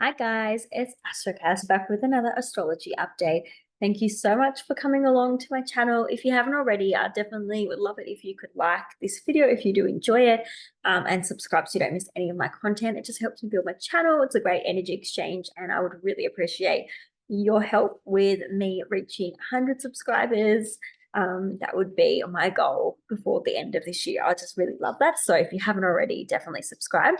Hi guys, it's AstroCass back with another astrology update. Thank you so much for coming along to my channel. If you haven't already, I definitely would love it if you could like this video if you do enjoy it, and subscribe so you don't miss any of my content. It just helps me build my channel. It's a great energy exchange, and I would really appreciate your help with me reaching 100 subscribers. That would be my goal before the end of this year. I just really love that. So if you haven't already, definitely subscribe.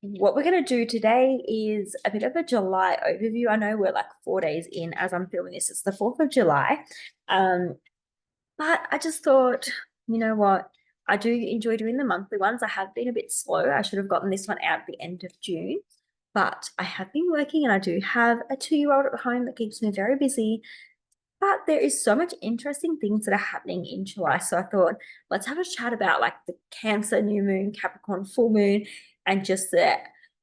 What we're going to do today is a bit of a July overview. I know we're like 4 days in as I'm filming this. It's the 4th of July. But I just thought, you know what? I do enjoy doing the monthly ones. I have been a bit slow. I should have gotten this one out at the end of June. But I have been working and I do have a 2-year-old at home that keeps me very busy. But there is so much interesting things that are happening in July. So I thought, let's have a chat about like the Cancer new moon, Capricorn full moon, and just the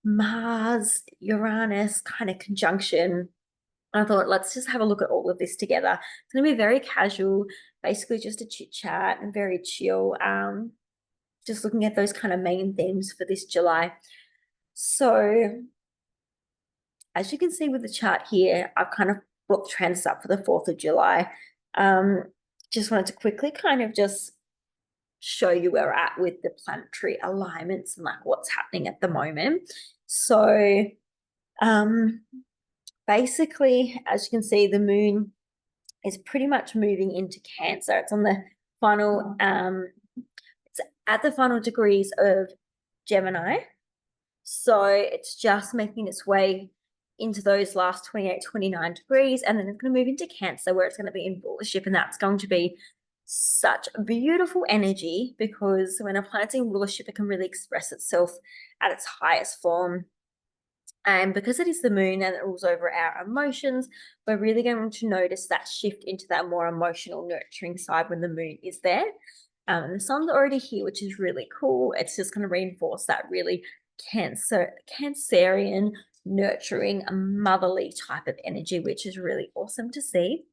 Mars Uranus kind of conjunction. I thought, let's just have a look at all of this together. It's going to be very casual, basically just a chit chat and very chill. Just looking at those kind of main themes for this July. So as you can see with the chart here, I've kind of brought the trends up for the 4th of July. Just wanted to quickly kind of just show you where we're at with the planetary alignments and like what's happening at the moment. So basically, as you can see, the moon is pretty much moving into Cancer. It's on the final, it's at the final degrees of Gemini. So it's just making its way into those last 28, 29 degrees, and then it's going to move into Cancer where it's going to be in rulership, and that's going to be such a beautiful energy because when a planet's in rulership, it can really express itself at its highest form. And because it is the moon and it rules over our emotions, we're really going to notice that shift into that more emotional, nurturing side when the moon is there. And the sun's already here, which is really cool. It's just going to reinforce that really Cancerian, nurturing, motherly type of energy, which is really awesome to see.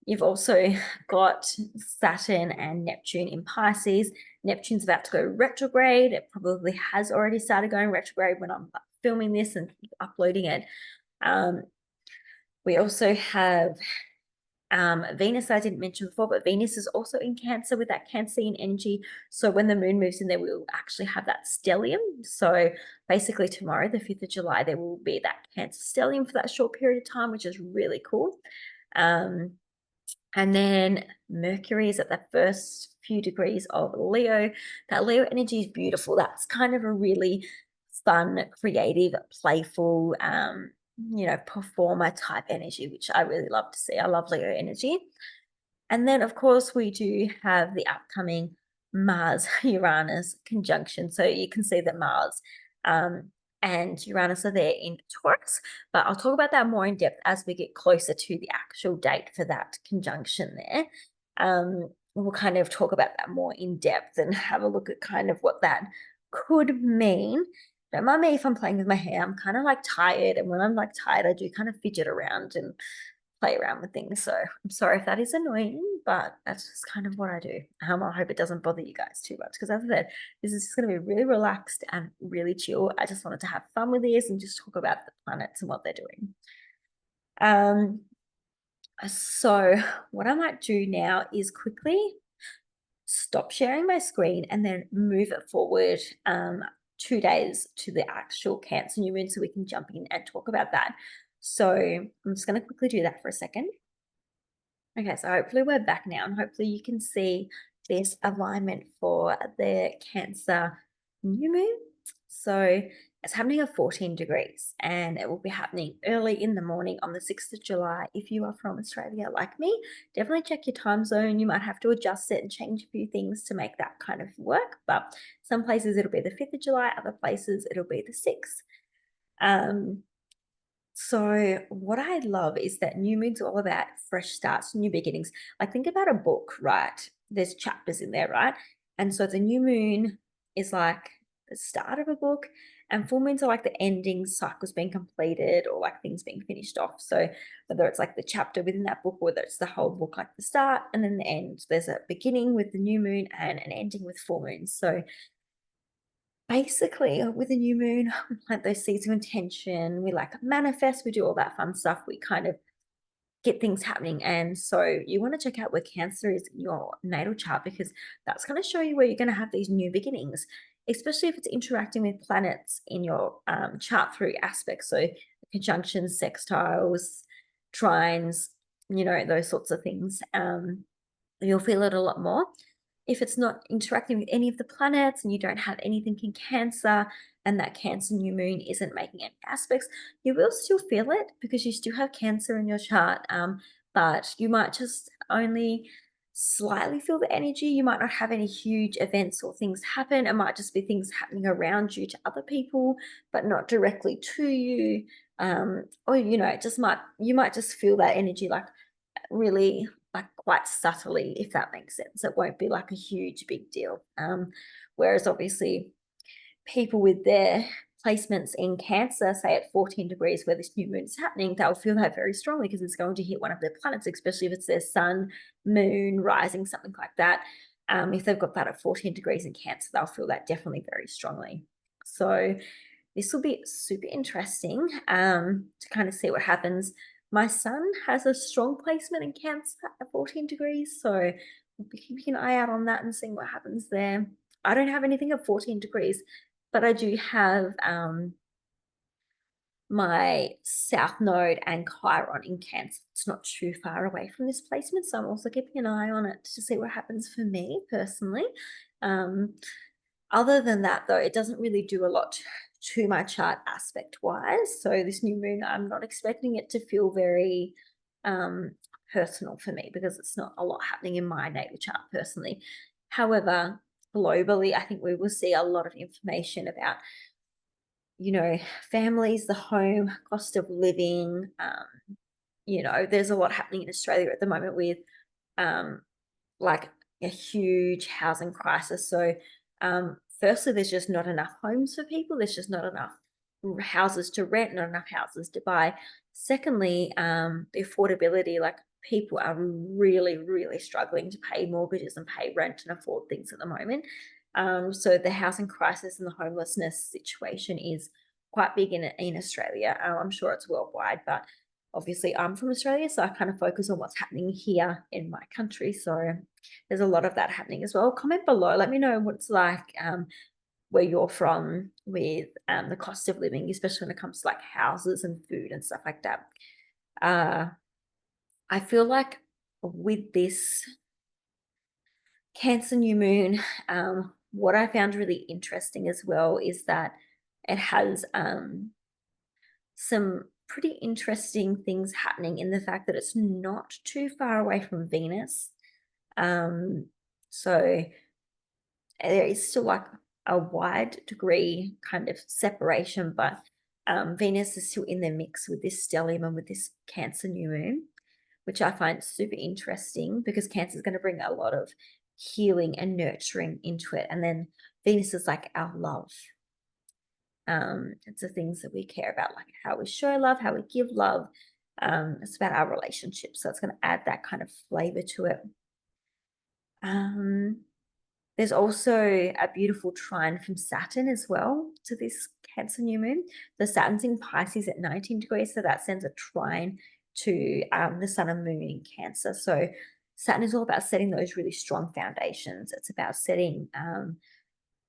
You've also got Saturn and Neptune in Pisces. Neptune's about to go retrograde. It probably has already started going retrograde when I'm filming this and uploading it. We also have Venus, I didn't mention before, but Venus is also in Cancer with that Cancerian energy. So when the moon moves in there, we'll actually have that stellium. So basically tomorrow, the 5th of July, there will be that Cancer stellium for that short period of time, which is really cool. And then Mercury is at the first few degrees of Leo. That Leo energy is beautiful. That's kind of a really fun, creative, playful, performer type energy, which I really love to see. I love Leo energy. And then, of course, we do have the upcoming Mars-Uranus conjunction. So you can see that Mars and Uranus are there in Taurus, but I'll talk about that more in depth as we get closer to the actual date for that conjunction there. We'll kind of talk about that more in depth and have a look at kind of what that could mean. Don't mind me if I'm playing with my hair. I'm kind of like tired, and when I'm like tired, I do kind of fidget around and play around with things. So I'm sorry if that is annoying, but that's just kind of what I do. I hope it doesn't bother you guys too much because as I said, this is just going to be really relaxed and really chill. I just wanted to have fun with this and just talk about the planets and what they're doing. So what I might do now is quickly stop sharing my screen and then move it forward 2 days to the actual Cancer new moon so we can jump in and talk about that. So I'm just going to quickly do that for a second. Okay, so hopefully we're back now, and hopefully you can see this alignment for the Cancer new moon. So it's happening at 14 degrees, and it will be happening early in the morning on the 6th of July. If you are from Australia like me, definitely check your time zone. You might have to adjust it and change a few things to make that kind of work, but some places it'll be the 5th of July, other places it'll be the 6th. So what I love is that new moon's all about fresh starts, new beginnings. Like think about a book, right? There's chapters in there, right? And so the new moon is like the start of a book, and full moons are like the ending, cycles being completed, or like things being finished off. So whether it's like the chapter within that book, whether it's the whole book, like the start and then the end, there's a beginning with the new moon and an ending with full moon. So basically, with a new moon, we plant those seeds of intention, we like manifest, we do all that fun stuff. We kind of get things happening. And so you want to check out where Cancer is in your natal chart because that's going to show you where you're going to have these new beginnings, especially if it's interacting with planets in your chart through aspects. So conjunctions, sextiles, trines, those sorts of things. You'll feel it a lot more. If it's not interacting with any of the planets and you don't have anything in Cancer and that Cancer new moon isn't making any aspects, you will still feel it because you still have Cancer in your chart. But you might just only slightly feel the energy. You might not have any huge events or things happen. It might just be things happening around you to other people, but not directly to you. Or it just might you might just feel that energy like really like quite subtly, if that makes sense. It won't be like a huge big deal. Whereas obviously people with their placements in Cancer, say at 14 degrees where this new moon is happening, they'll feel that very strongly because it's going to hit one of their planets, especially if it's their sun, moon, rising, something like that. If they've got that at 14 degrees in Cancer, they'll feel that definitely very strongly. So this will be super interesting to kind of see what happens. My sun has a strong placement in Cancer at 14 degrees, so we'll be keeping an eye out on that and seeing what happens there. I don't have anything at 14 degrees, but I do have my South Node and Chiron in Cancer. It's not too far away from this placement, so I'm also keeping an eye on it to see what happens for me personally. Um, Other than that, though, it doesn't really do a lot to my chart aspect wise. So this new moon, I'm not expecting it to feel very um, personal for me because it's not a lot happening in my natal chart personally. However, globally, I think we will see a lot of information about, families, the home, cost of living. There's a lot happening in Australia at the moment with um, like a huge housing crisis. So, firstly, there's just not enough homes for people. There's just not enough houses to rent, not enough houses to buy. Secondly, the affordability, like people are really, really struggling to pay mortgages and pay rent and afford things at the moment. So the housing crisis and the homelessness situation is quite big in Australia. I'm sure it's worldwide, but obviously I'm from Australia, so I kind of focus on what's happening here in my country. So there's a lot of that happening as well. Comment below. Let me know what's like where you're from with the cost of living, especially when it comes to like houses and food and stuff like that. Uh, I feel like with this Cancer new moon, what I found really interesting as well is that it has some pretty interesting things happening in the fact that it's not too far away from Venus. So there is still like a wide degree kind of separation, but Venus is still in the mix with this stellium and with this Cancer new moon, which I find super interesting because Cancer is going to bring a lot of healing and nurturing into it. And then Venus is like our love. It's the things that we care about, like how we show love, how we give love. It's about our relationships. So it's going to add that kind of flavor to it. There's also a beautiful trine from Saturn as well to this Cancer new moon. The Saturn's in Pisces at 19 degrees, so that sends a trine to the Sun and Moon in Cancer. So Saturn is all about setting those really strong foundations. It's about setting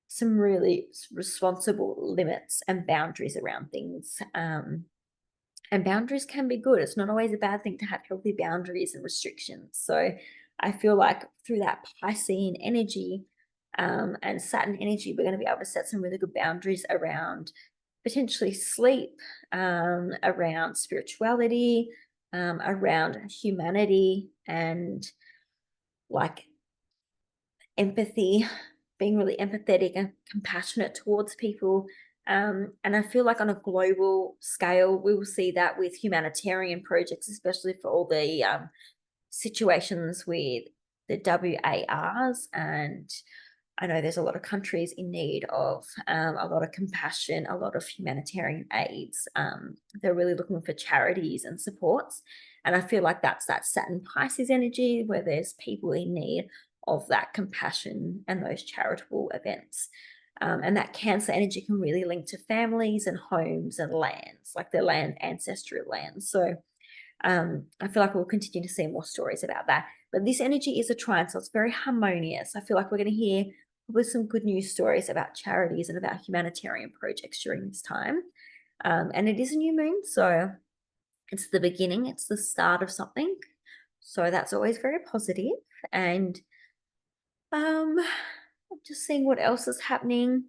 some really responsible limits and boundaries around things. And boundaries can be good. It's not always a bad thing to have healthy boundaries and restrictions. So I feel like through that Piscean energy and Saturn energy, we're going to be able to set some really good boundaries around potentially sleep, around spirituality, around humanity, and like empathy, being really empathetic and compassionate towards people. And I feel like on a global scale, we will see that with humanitarian projects, especially for all the situations with the WARs. And I know there's a lot of countries in need of a lot of compassion, a lot of humanitarian aids. They're really looking for charities and supports. And I feel like that's that Saturn Pisces energy where there's people in need of that compassion and those charitable events. And that Cancer energy can really link to families and homes and lands, like their land, ancestral lands. So I feel like we'll continue to see more stories about that. But this energy is a trine, so it's very harmonious. I feel like we're going to hear probably some good news stories about charities and about humanitarian projects during this time. And it is a new moon, so it's the beginning, it's the start of something. So that's always very positive. And I'm just seeing what else is happening.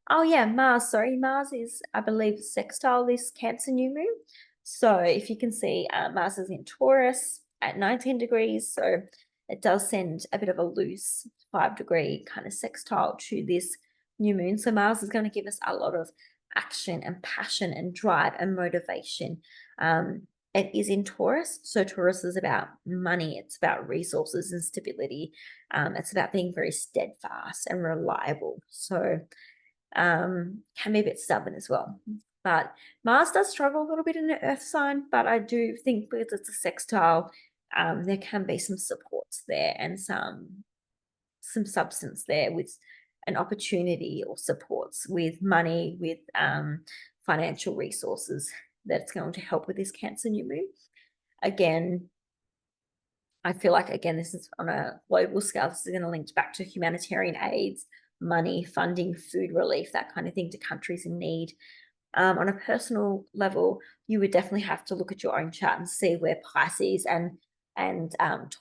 Oh yeah, Mars. Sorry, Mars is, I believe, sextile this Cancer new moon. So if you can see, Mars is in Taurus at 19 degrees. So it does send a bit of a loose 5-degree kind of sextile to this new moon. So Mars is going to give us a lot of action and passion and drive and motivation. It is in Taurus. So Taurus is about money. It's about resources and stability. It's about being very steadfast and reliable. So can be a bit stubborn as well. But Mars does struggle a little bit in the Earth sign, but I do think because it's a sextile, there can be some supports there and some substance there with an opportunity or supports with money, with financial resources that's going to help with this Cancer new moon. Again, I feel like, again, this is on a global scale. This is going to link back to humanitarian aids, money, funding, food relief, that kind of thing to countries in need. On a personal level, you would definitely have to look at your own chart and see where Pisces and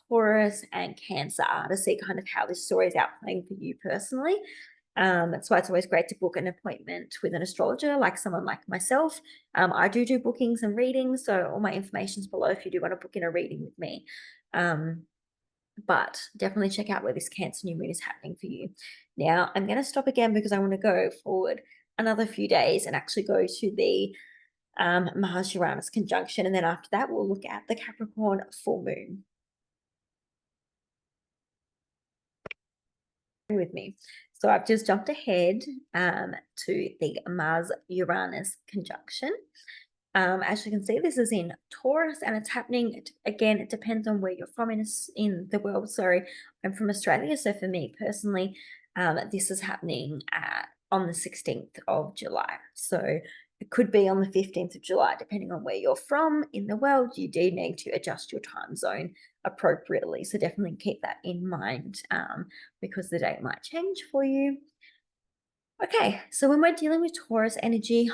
Taurus and Cancer are to see kind of how this story is outplaying for you personally. That's why it's always great to book an appointment with an astrologer, like someone like myself. I do bookings and readings, so all my information's below if you do want to book in a reading with me. But definitely check out where this Cancer new moon is happening for you. Now, I'm going to stop again because I want to go forward another few days and actually go to the Mars Uranus conjunction. And then after that, we'll look at the Capricorn full moon. With me. So I've just jumped ahead to the Mars Uranus conjunction. As you can see, this is in Taurus and it's happening, again, it depends on where you're from in the world. Sorry, I'm from Australia. So for me personally, this is happening on the 16th of July. So it could be on the 15th of July, depending on where you're from in the world. You do need to adjust your time zone appropriately. So definitely keep that in mind because the date might change for you. Okay, so when we're dealing with Taurus energy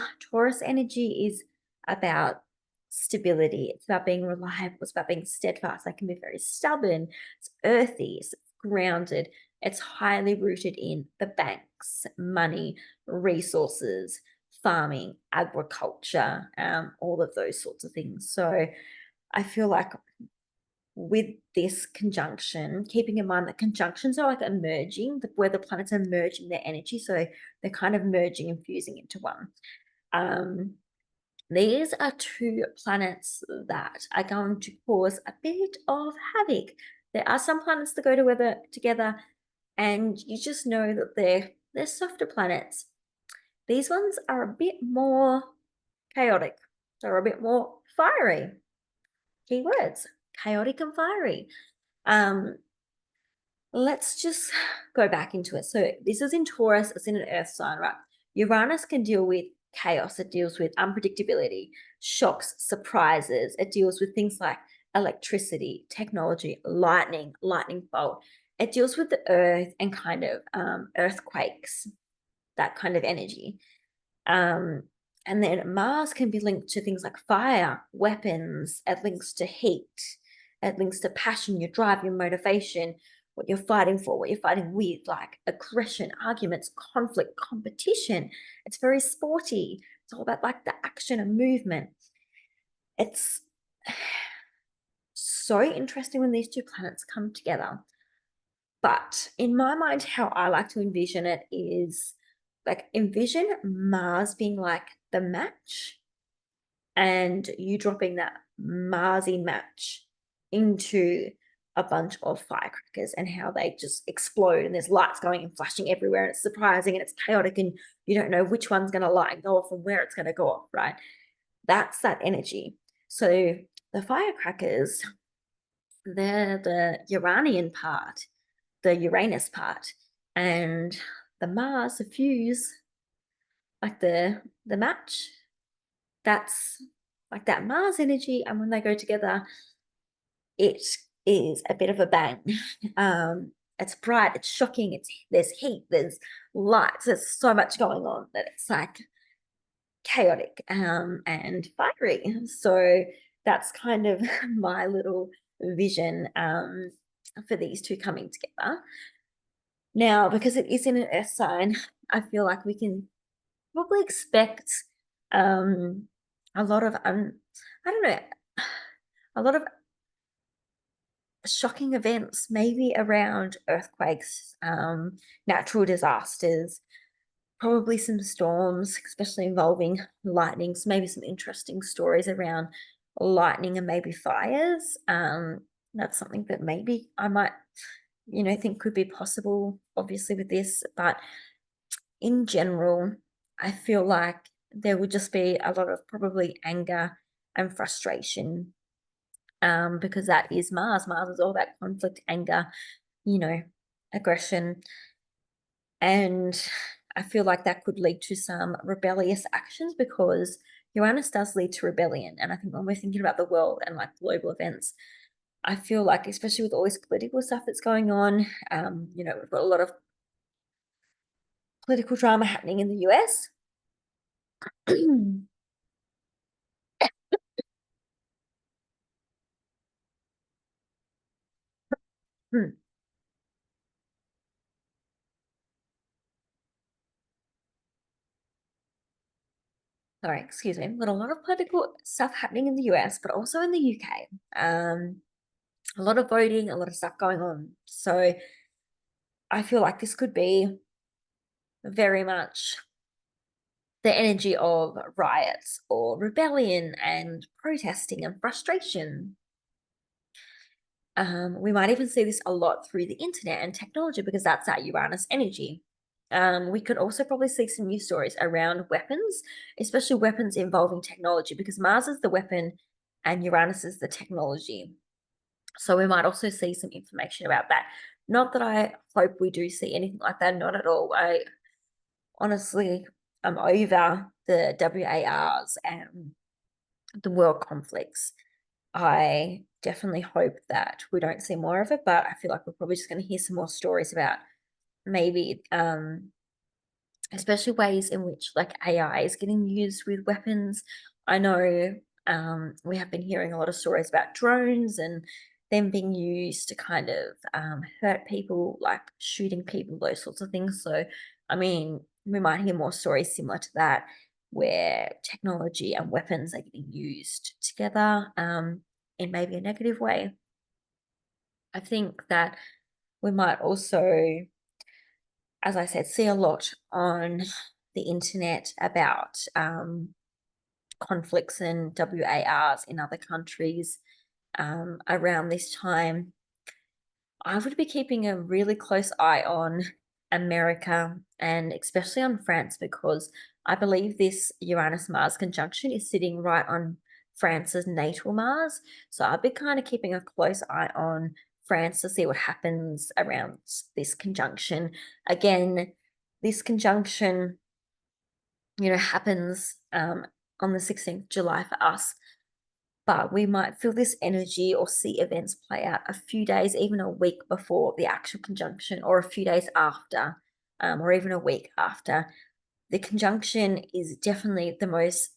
is about stability. It's about being reliable. It's about being steadfast. That can be very stubborn. It's earthy. It's grounded. It's highly rooted in the banks, money, resources, farming, agriculture, all of those sorts of things. So I feel like with this conjunction, keeping in mind that conjunctions are like emerging, where the planets are merging their energy. So they're kind of merging and fusing into one. These are two planets that are going to cause a bit of havoc. There are some planets that go together, and you just know that they're softer planets. These ones are a bit more chaotic. They're a bit more fiery. Keywords: chaotic and fiery. Let's just go back into it. So this is in Taurus, it's in an earth sign, right? Uranus can deal with chaos. It deals with unpredictability, shocks, surprises. It deals with things like electricity, technology, lightning bolt. It deals with the earth and kind of earthquakes, that kind of energy. And then Mars can be linked to things like fire, weapons. It links to heat. It links to passion, your drive, your motivation, what you're fighting for, what you're fighting with, like aggression, arguments, conflict, competition. It's very sporty. It's all about like the action and movement. It's so interesting when these two planets come together. But in my mind, how I like to envision it is like envision Mars being like the match and you dropping that Marsy match into a bunch of firecrackers and how they just explode and there's lights going and flashing everywhere and it's surprising and it's chaotic and you don't know which one's going to light and go off and where it's going to go off, right? That's that energy. So the firecrackers, they're the Uranian part. the Uranus part, and the Mars, the fuse, like the match, that's like that Mars energy, and when they go together, it is a bit of a bang. It's bright, it's shocking, there's heat, there's lights, there's so much going on that it's like chaotic and fiery. So that's kind of my little vision for these two coming together. Now, because it is in an earth sign, I feel like we can probably expect a lot of I don't know, a lot of shocking events, maybe around earthquakes, natural disasters, probably some storms, especially involving lightning. So maybe some interesting stories around lightning and maybe fires. That's something that maybe I might, think could be possible, obviously, with this. But in general, I feel like there would just be a lot of probably anger and frustration, because that is Mars. Mars is all about conflict, anger, you know, aggression. And I feel like that could lead to some rebellious actions, because Uranus does lead to rebellion. And I think when we're thinking about the world and like global events, I feel like, especially with all this political stuff that's going on, we've got a lot of political drama happening in the US. Sorry, excuse me. We've got a lot of political stuff happening in the US, but also in the UK. A lot of voting, a lot of stuff going on. So I feel like this could be very much the energy of riots or rebellion and protesting and frustration. We might even see this a lot through the internet and technology, because that's that Uranus energy. We could also probably see some news stories around weapons, especially weapons involving technology, because Mars is the weapon and Uranus is the technology. So we might also see some information about that. Not that I hope we do see anything like that, not at all. I honestly am over the WARs and the world conflicts. I definitely hope that we don't see more of it, but I feel like we're probably just going to hear some more stories about maybe especially ways in which like AI is getting used with weapons. I know we have been hearing a lot of stories about drones and them being used to kind of hurt people, like shooting people, those sorts of things. So, I mean, we might hear more stories similar to that, where technology and weapons are getting used together in maybe a negative way. I think that we might also, as I said, see a lot on the internet about conflicts and WARs in other countries around this time. I would be keeping a really close eye on America, and especially on France, because I believe this Uranus Mars conjunction is sitting right on France's natal Mars. So I'd be kind of keeping a close eye on France to see what happens around this conjunction. Again, this conjunction, happens on the 16th of July for us, but we might feel this energy or see events play out a few days, even a week before the actual conjunction, or a few days after, or even a week after. The conjunction is definitely the most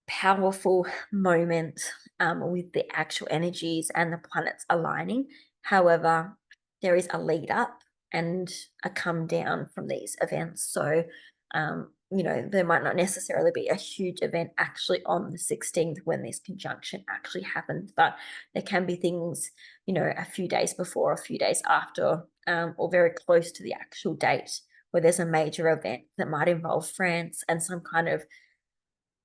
powerful moment with the actual energies and the planets aligning. However, there is a lead up and a come down from these events. So, there might not necessarily be a huge event actually on the 16th when this conjunction actually happens, but there can be things, a few days before, a few days after, or very close to the actual date, where there's a major event that might involve France and some kind of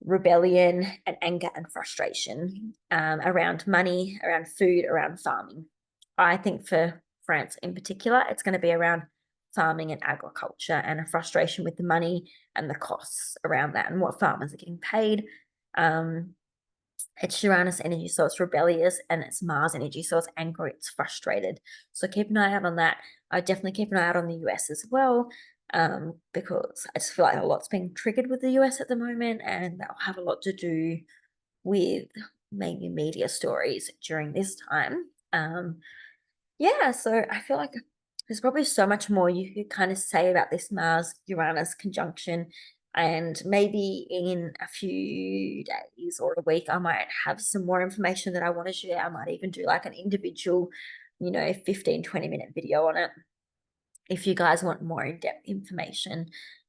rebellion and anger and frustration around money, around food, around farming. I think for France in particular, it's going to be around farming and agriculture, and a frustration with the money and the costs around that and what farmers are getting paid. It's Uranus energy, so it's rebellious, and it's Mars energy, so it's angry, it's frustrated. So keep an eye out on that. I definitely keep an eye out on the US as well, because I just feel like a lot's being triggered with the US at the moment, and that'll have a lot to do with maybe media stories during this time. Yeah, so I feel like there's probably so much more you could kind of say about this Mars Uranus conjunction. And maybe in a few days or a week, I might have some more information that I want to share. I might even do like an individual, 15-20 minute video on it. If you guys want more in-depth information,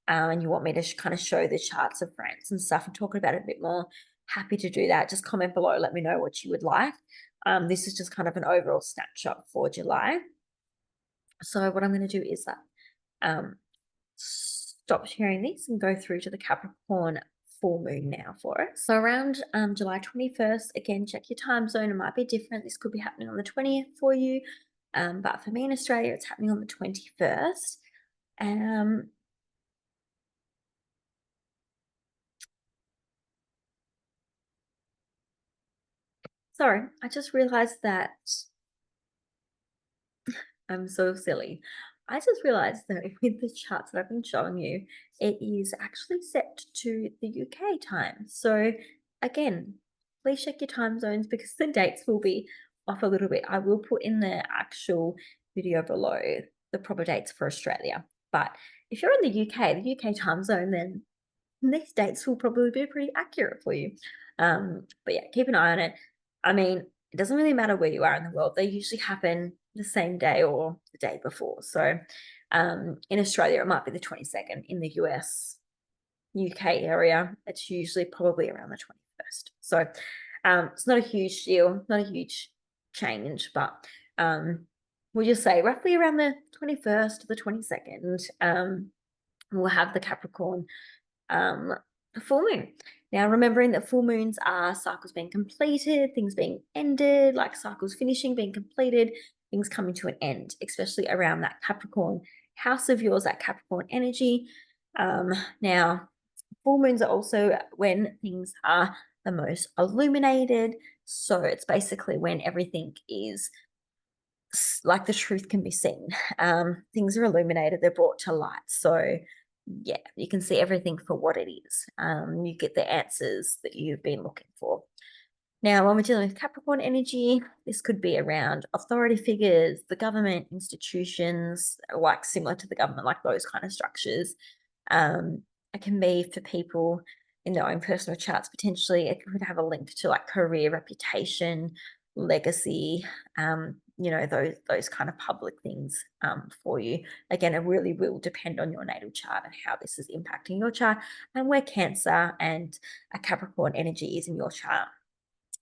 and you want me to kind of show the charts of France and stuff and talk about it a bit more, happy to do that. Just comment below, let me know what you would like. This is just kind of an overall snapshot for July. So what I'm going to do is that stop sharing this and go through to the Capricorn full moon now for it. So around July 21st, again, check your time zone. It might be different. This could be happening on the 20th for you. But for me in Australia, it's happening on the 21st. Sorry, I just realized that I'm so silly. I just realized that with the charts that I've been showing you, it is actually set to the UK time. So again, please check your time zones because the dates will be off a little bit. I will put in the actual video below the proper dates for Australia. But if you're in the UK time zone, then these dates will probably be pretty accurate for you. But yeah, keep an eye on it. I mean, it doesn't really matter where you are in the world. They usually happen the same day or the day before. So in Australia, it might be the 22nd. In the US, UK area, it's usually probably around the 21st. So it's not a huge deal, not a huge change, but we'll just say roughly around the 21st to the 22nd, we'll have the Capricorn full moon. Now, remembering that full moons are cycles being completed, things being ended, like cycles finishing, being completed, things coming to an end, especially around that Capricorn house of yours, that Capricorn energy. Now, full moons are also when things are the most illuminated. So it's basically when everything is like the truth can be seen. Things are illuminated, they're brought to light. So yeah, you can see everything for what it is. You get the answers that you've been looking for. Now, when we're dealing with Capricorn energy, this could be around authority figures, the government, institutions, like similar to the government, like those kind of structures. It can be for people in their own personal charts, potentially. It could have a link to like career, reputation, legacy, those kind of public things for you. Again, it really will depend on your natal chart and how this is impacting your chart and where Cancer and a Capricorn energy is in your chart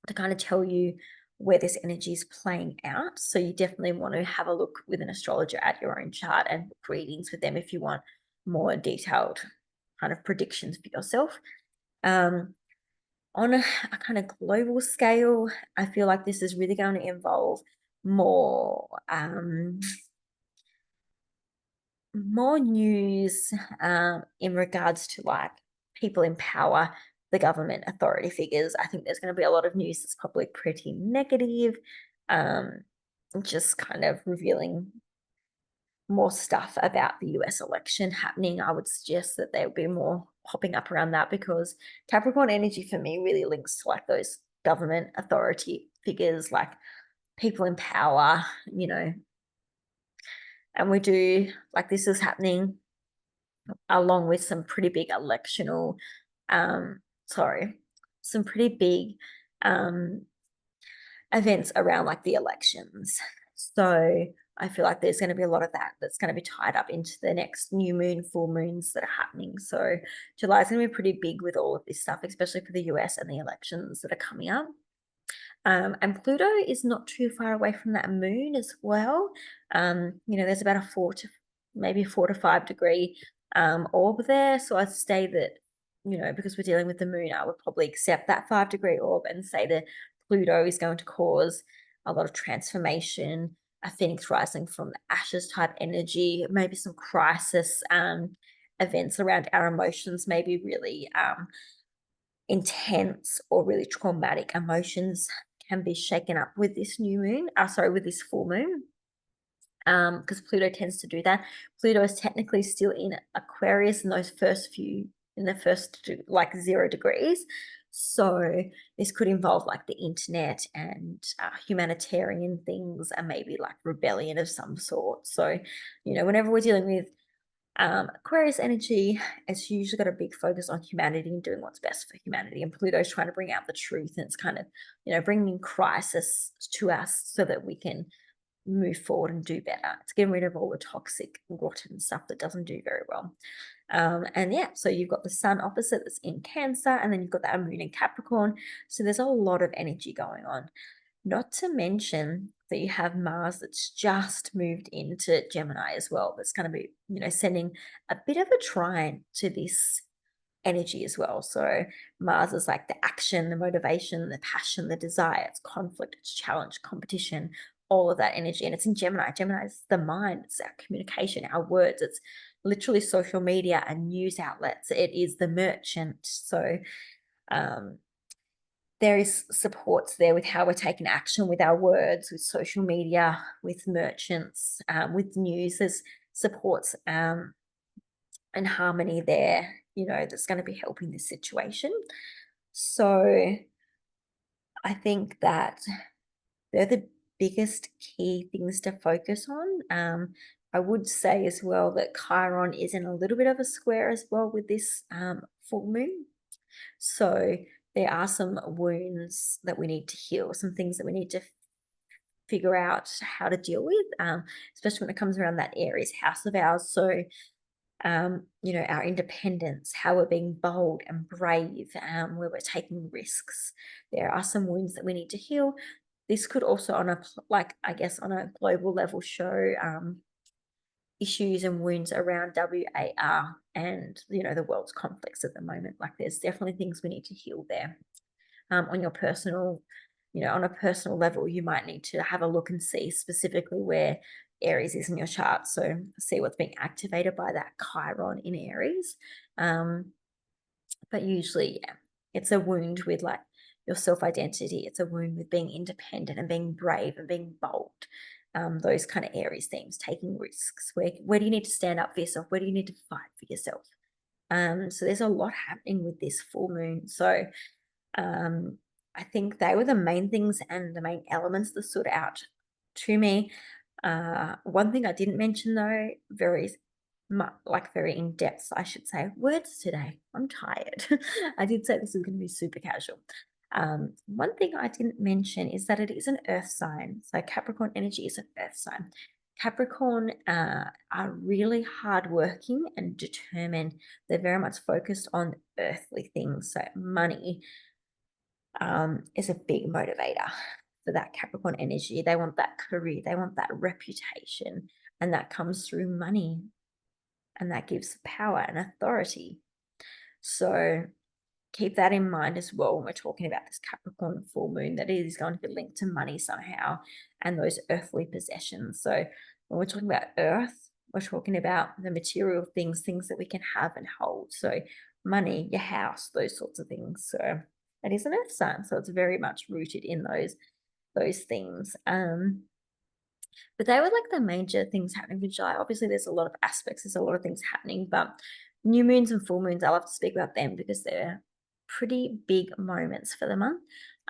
to kind of tell you where this energy is playing out. So you definitely want to have a look with an astrologer at your own chart and book readings with them if you want more detailed kind of predictions for yourself. On a kind of global scale, I feel like this is really going to involve more more news in regards to like people in power, the government, authority figures. I think there's going to be a lot of news that's probably pretty negative, just kind of revealing more stuff about the US election happening. I would suggest that there would be more popping up around that because Capricorn energy for me really links to like those government authority figures, like people in power, and we do like this is happening along with some pretty big electional, some pretty big events around like the elections. So I feel like there's going to be a lot of that that's going to be tied up into the next new moon, full moons that are happening. So July is going to be pretty big with all of this stuff, especially for the US and the elections that are coming up. And Pluto is not too far away from that moon as well. There's about a 4 to 5 degree orb there. So I'd say that, because we're dealing with the moon, I would probably accept that 5 degree orb and say that Pluto is going to cause a lot of transformation, a phoenix rising from the ashes type energy, maybe some crisis events around our emotions, maybe really intense or really traumatic emotions can be shaken up with this new moon, with this full moon, because Pluto tends to do that. Pluto is technically still in Aquarius in those first few, in the first like 0 degrees. So this could involve like the internet and humanitarian things and maybe like rebellion of some sort. So, whenever we're dealing with Aquarius energy, it's usually got a big focus on humanity and doing what's best for humanity. And Pluto's trying to bring out the truth, and it's kind of, bringing crisis to us so that we can move forward and do better. It's getting rid of all the toxic, rotten stuff that doesn't do very well. And yeah, so you've got the sun opposite that's in Cancer, and then you've got that moon in Capricorn. So there's a lot of energy going on. Not to mention that you have Mars that's just moved into Gemini as well. That's going to be, sending a bit of a trine to this energy as well. So Mars is like the action, the motivation, the passion, the desire, it's conflict, it's challenge, competition, all of that energy. And it's in Gemini. Gemini is the mind, it's our communication, our words, it's literally social media and news outlets. It is the merchant. So there is supports there with how we're taking action with our words, with social media, with merchants, with news. There's supports and harmony there, that's going to be helping this situation. So I think that they're the biggest key things to focus on. I would say as well that Chiron is in a little bit of a square as well with this full moon. So there are some wounds that we need to heal, some things that we need to figure out how to deal with, especially when it comes around that Aries house of ours. So, our independence, how we're being bold and brave, where we're taking risks. There are some wounds that we need to heal. This could also on a global level show issues and wounds around WAR and, the world's conflicts at the moment. Like there's definitely things we need to heal there. On your personal, on a personal level, you might need to have a look and see specifically where Aries is in your chart. So see what's being activated by that Chiron in Aries. But usually, yeah, it's a wound with like your self-identity. It's a wound with being independent and being brave and being bold. Those kind of Aries themes, taking risks. Where do you need to stand up for yourself? Where do you need to fight for yourself? So there's a lot happening with this full moon. So I think they were the main things and the main elements that stood out to me. One thing I didn't mention though, very in depth, I should say, words today. I'm tired. I did say this is going to be super casual. One thing I didn't mention is that it is an earth sign. So Capricorn energy is an earth sign. Capricorn are really hardworking and determined. They're very much focused on earthly things. So money is a big motivator for that Capricorn energy. They want that career, they want that reputation, and that comes through money, and that gives power and authority. So keep that in mind as well when we're talking about this Capricorn full moon, that it is going to be linked to money somehow and those earthly possessions. So when we're talking about earth, we're talking about the material things that we can have and hold. So money, your house, those sorts of things. So that is an earth sign. So it's very much rooted in those things. But they were like the major things happening for July. Obviously, there's a lot of aspects, there's a lot of things happening, but new moons and full moons, I love to speak about them because they're pretty big moments for the month.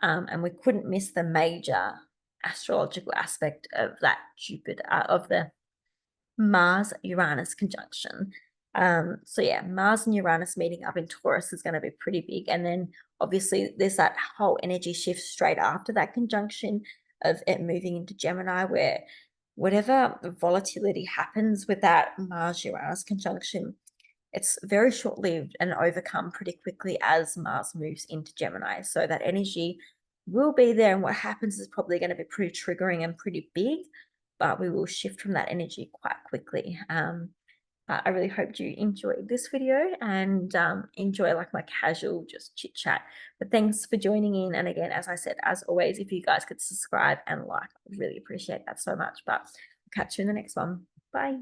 And we couldn't miss the major astrological aspect of that Jupiter, of the Mars Uranus conjunction. So yeah, Mars and Uranus meeting up in Taurus is going to be pretty big. And then obviously there's that whole energy shift straight after that conjunction of it moving into Gemini, where whatever volatility happens with that Mars Uranus conjunction, it's very short lived and overcome pretty quickly as Mars moves into Gemini. So that energy will be there, and what happens is probably going to be pretty triggering and pretty big, but we will shift from that energy quite quickly. I really hope you enjoyed this video and enjoy like my casual just chit chat. But thanks for joining in. And again, as I said, as always, if you guys could subscribe and like, I would really appreciate that so much. But I'll catch you in the next one. Bye.